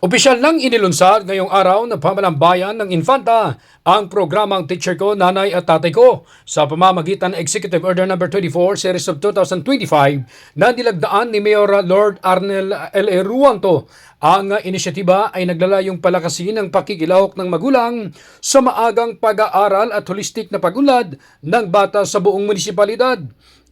Opisyal nang inilunsad ngayong araw ng pamalambayan ng Infanta ang programang Teacher Ko, Nanay at Tatay Ko sa pamamagitan ng Executive Order No. 24 Series of 2025 na nilagdaan ni Mayor Lord Arnel L.A. Ruanto. Ang inisyatiba ay naglalayong palakasin ang pakikilahok ng magulang sa maagang pag-aaral at holistic na pag-unlad ng bata sa buong munisipalidad.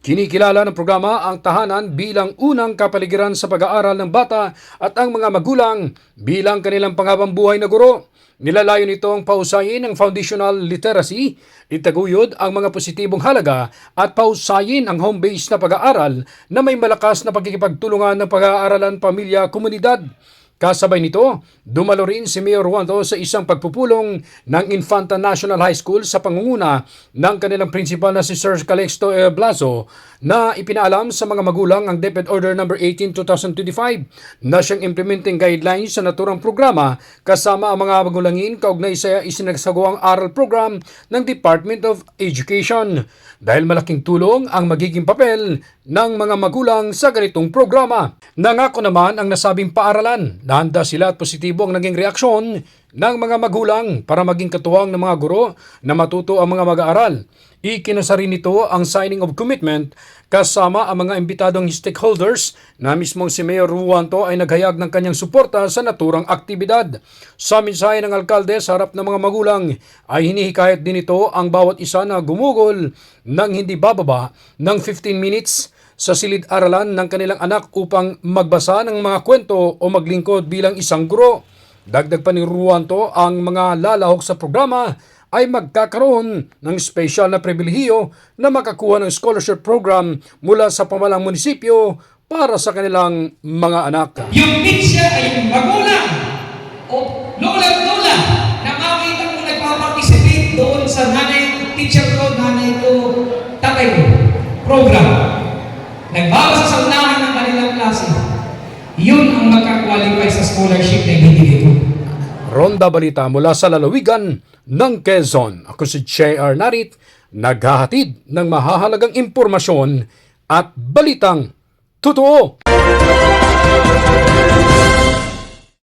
Kinikilala ng programa ang tahanan bilang unang kapaligiran sa pag-aaral ng bata at ang mga magulang bilang kanilang panghabang buhay na guro. Nilalayo nitong pausayin ang foundational literacy, itaguyod ang mga positibong halaga at pausayin ang home-based na pag-aaral na may malakas na pagkikipagtulungan ng pag-aaralan pamilya, komunidad. Kasabay nito, dumalo rin si Mayor Ruanto sa isang pagpupulong ng Infanta National High School sa pangunguna ng kanilang principal na si Sir Calixto Blazo na ipinaalam sa mga magulang ang DepEd Order No. 18-2025 na siyang implementing guidelines sa naturang programa kasama ang mga magulangin kaugnay sa isinagsagawang aral program ng Department of Education. Dahil malaking tulong ang magiging papel ng mga magulang sa ganitong programa. Nangako naman ang nasabing paaralan na handa sila at positibo ang naging reaksyon ng mga magulang para maging katuwang ng mga guro na matuto ang mga mag-aaral. Ikinasa rin nito ang signing of commitment kasama ang mga imbitadong stakeholders na mismong si Mayor Ruanto ay naghayag ng kanyang suporta sa naturang aktibidad. Sa mensahe ng alkalde sa harap ng mga magulang ay hinihikayat din ito ang bawat isa na gumugol ng hindi bababa ng 15 minutes sa silid-aralan ng kanilang anak upang magbasa ng mga kwento o maglingkod bilang isang guro. Dagdag pa ni Ruanto, ang mga lalahok sa programa ay magkakaroon ng espesyal na pribilehiyo na makakuha ng scholarship program mula sa pamalang munisipyo para sa kanilang mga anak. Yung teacher ay yung magulang o lola-lola na makita mo nagpaparticipate doon sa teacher ko, nanay ko, tatay ko program. Nagbabasa sa unahan ng kanilang klase. Yun ang magka-qualify sa scholarship na ibibigay ko. Ronda Balita mula sa lalawigan ng Quezon. Ako si J.R. Narit, naghahatid ng mahahalagang impormasyon at balitang totoo.